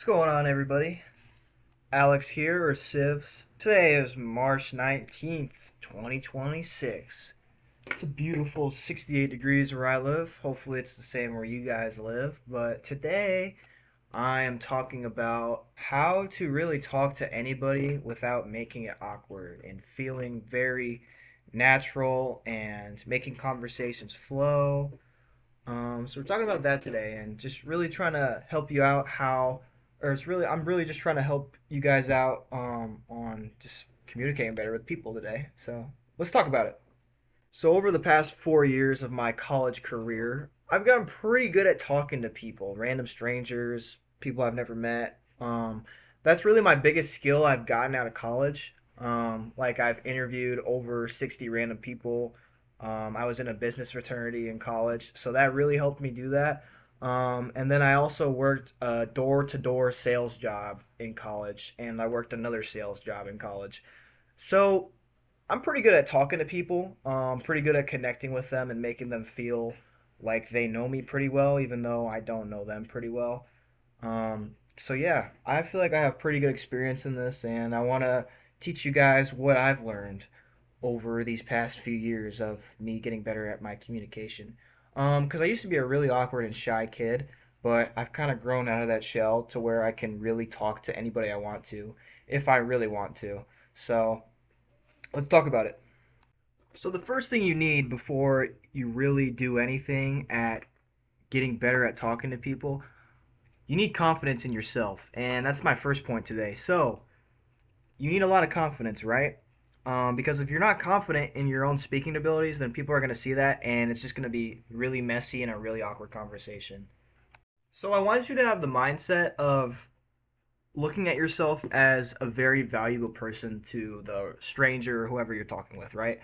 What's going on, everybody? Alex here, or Civs. Today is March 19th, 2026. It's a beautiful 68 degrees where I live. Hopefully, it's the same where you guys live. But today, I am talking about how to really talk to anybody without making it awkward and feeling very natural and making conversations flow. So we're talking about that today, and just really trying to help you out I'm really just trying to help you guys out on just communicating better with people today. So let's talk about it. So over the past 4 years of my college career, I've gotten pretty good at talking to people, random strangers, people I've never met. That's really my biggest skill I've gotten out of college. Like I've interviewed over 60 random people. I was in a business fraternity in college, so that really helped me do that. And then I also worked a door-to-door sales job in college, and I worked another sales job in college. So I'm pretty good at talking to people. Pretty good at connecting with them and making them feel like they know me pretty well, even though I don't know them pretty well. So yeah, I feel like I have pretty good experience in this, and I want to teach you guys what I've learned over these past few years of me getting better at my communication. Because I used to be a really awkward and shy kid, but I've kind of grown out of that shell to where I can really talk to anybody I want to, if I really want to. So let's talk about it. So the first thing you need before you really do anything at getting better at talking to people, you need confidence in yourself. And that's my first point today. So you need a lot of confidence, right? Because if you're not confident in your own speaking abilities, then people are going to see that, and it's just going to be really messy and a really awkward conversation. So I want you to have the mindset of looking at yourself as a very valuable person to the stranger or whoever you're talking with, right?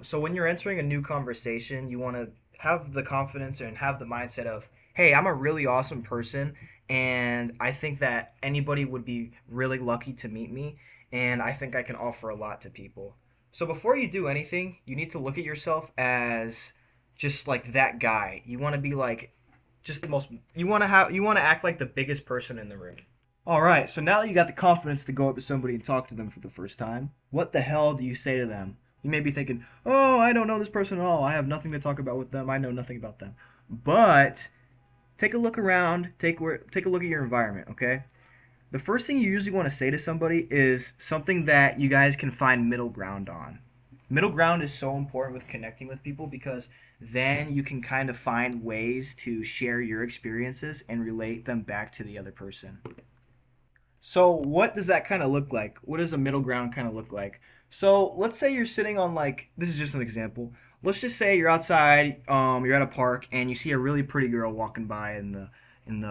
So when you're entering a new conversation, you want to have the confidence and have the mindset of, hey, I'm a really awesome person, and I think that anybody would be really lucky to meet me, and I think I can offer a lot to people. So before you do anything, you need to look at yourself as just like that guy. You want to be like just the most you want to act like the biggest person in the room. All right, so now that you got the confidence to go up to somebody and talk to them for the first time, what the hell do you say to them? You may be thinking, "Oh, I don't know this person at all. I have nothing to talk about with them. I know nothing about them." But take a look around, take a look at your environment, okay? The first thing you usually want to say to somebody is something that you guys can find middle ground on. Middle ground is so important with connecting with people because then you can kind of find ways to share your experiences and relate them back to the other person. So what does that kind of look like? What does a middle ground kind of look like? So let's say you're sitting on like this is just an example. Let's just say you're outside, you're at a park, and you see a really pretty girl walking by in the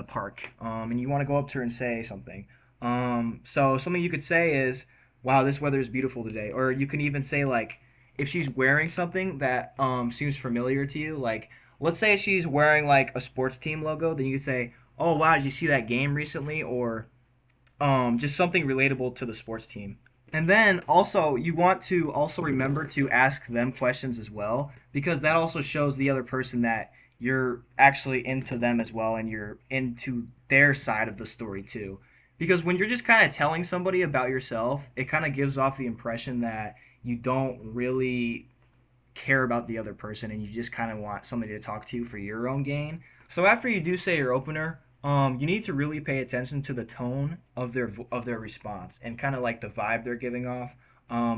park, and you want to go up to her and say something. So something you could say is, "Wow, this weather is beautiful today," or you can even say like, if she's wearing something that seems familiar to you, like let's say she's wearing like a sports team logo, then you could say, "Oh wow, did you see that game recently?" Or just something relatable to the sports team. And then also you want to also remember to ask them questions as well because that also shows the other person that you're actually into them as well and you're into their side of the story too. Because when you're just kind of telling somebody about yourself, it kind of gives off the impression that you don't really care about the other person and you just kind of want somebody to talk to you for your own gain. So after you do say your opener, you need to really pay attention to the tone of their response and kind of like the vibe they're giving off.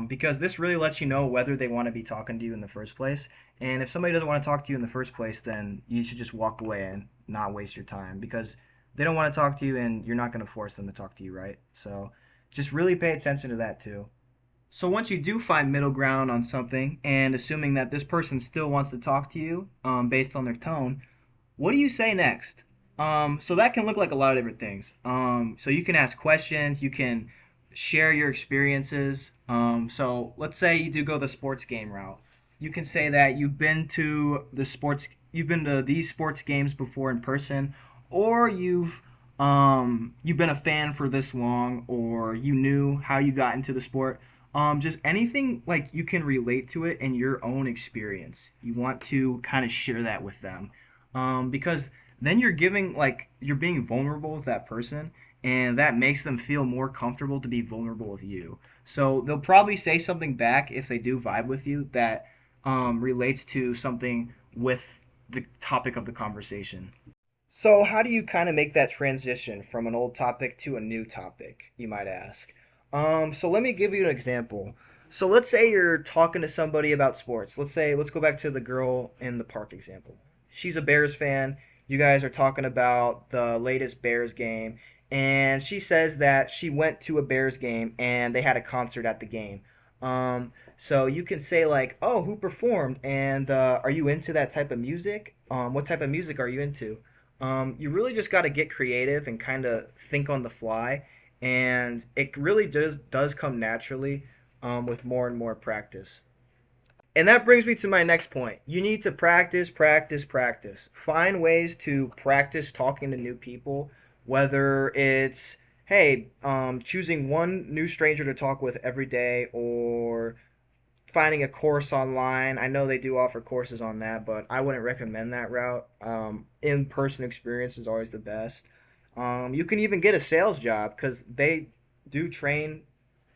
Because this really lets you know whether they want to be talking to you in the first place. And if somebody doesn't want to talk to you in the first place, then you should just walk away and not waste your time because they don't want to talk to you and you're not going to force them to talk to you, right? So just really pay attention to that too. So once you do find middle ground on something, and assuming that this person still wants to talk to you based on their tone, what do you say next? So that can look like a lot of different things. So you can ask questions, you can share your experiences. So let's say you do go the sports game route. You can say that you've been to these sports games before in person, or you've been a fan for this long, or you knew how you got into the sport. Just anything like you can relate to it in your own experience. You want to kind of share that with them because then you're being vulnerable with that person, and that makes them feel more comfortable to be vulnerable with you. So they'll probably say something back if they do vibe with you that relates to something with the topic of the conversation. So, how do you kind of make that transition from an old topic to a new topic, you might ask? So let me give you an example. So let's say you're talking to somebody about sports. Let's go back to the girl in the park example. She's a Bears fan. You guys are talking about the latest Bears game, and she says that she went to a Bears game and they had a concert at the game. So you can say like, "Oh, who performed? And are you into that type of music? What type of music are you into?" You really just got to get creative and kind of think on the fly, and it really does come naturally with more and more practice. And that brings me to my next point. You need to practice, practice, practice. Find ways to practice talking to new people, whether it's, hey, choosing one new stranger to talk with every day, or finding a course online. I know they do offer courses on that, but I wouldn't recommend that route. In-person experience is always the best. You can even get a sales job because they do train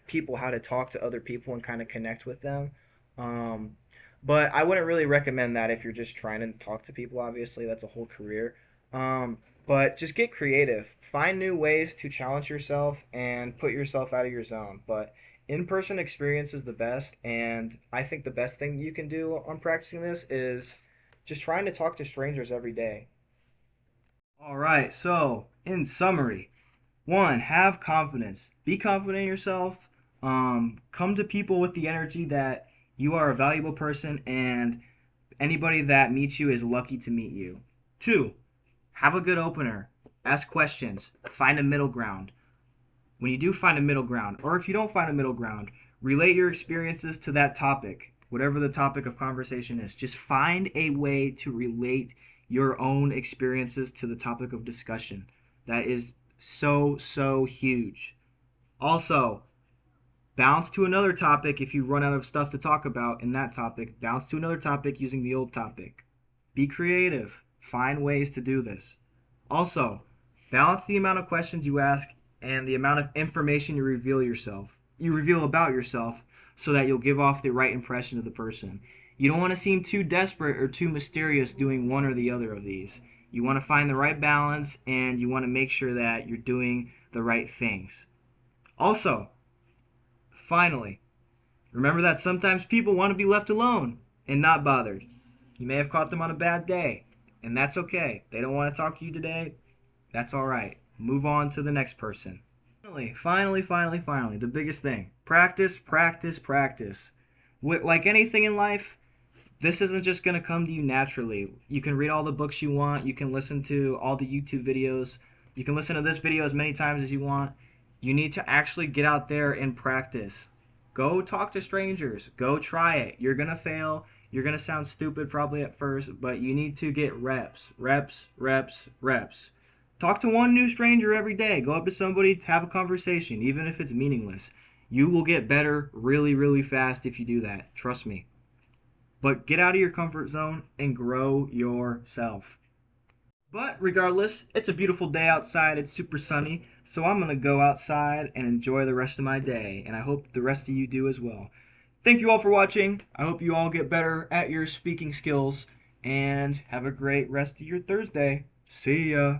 people how to talk to other people and kind of connect with them. Um, but I wouldn't really recommend that if you're just trying to talk to people. Obviously, that's a whole career. But just get creative. Find new ways to challenge yourself and put yourself out of your zone. But in-person experience is the best, and I think the best thing you can do on practicing this is just trying to talk to strangers every day. All right, so in summary, one, have confidence. Be confident in yourself. Come to people with the energy that you are a valuable person and anybody that meets you is lucky to meet you. Two, have a good opener. Ask questions. Find a middle ground. When you do find a middle ground, or if you don't find a middle ground, relate your experiences to that topic, whatever the topic of conversation is. Just find a way to relate your own experiences to the topic of discussion. That is so, so huge. Also, bounce to another topic if you run out of stuff to talk about in that topic. Bounce to another topic using the old topic. Be creative. Find ways to do this. Also, balance the amount of questions you ask and the amount of information you reveal about yourself so that you'll give off the right impression to the person. You don't want to seem too desperate or too mysterious doing one or the other of these. You want to find the right balance and you want to make sure that you're doing the right things. Also, finally, remember that sometimes people want to be left alone and not bothered. You may have caught them on a bad day, and that's okay. They don't want to talk to you today. That's all right. Move on to the next person. Finally, the biggest thing. Practice, practice, practice. Like anything in life, this isn't just going to come to you naturally. You can read all the books you want. You can listen to all the YouTube videos. You can listen to this video as many times as you want. You need to actually get out there and practice. Go talk to strangers. Go try it. You're going to fail. You're going to sound stupid probably at first, but you need to get reps. Reps, reps, reps. Talk to one new stranger every day. Go up to somebody, have a conversation, even if it's meaningless. You will get better really, really fast if you do that. Trust me. But get out of your comfort zone and grow yourself. But regardless, it's a beautiful day outside. It's super sunny. So I'm going to go outside and enjoy the rest of my day. And I hope the rest of you do as well. Thank you all for watching. I hope you all get better at your speaking skills. And have a great rest of your Thursday. See ya.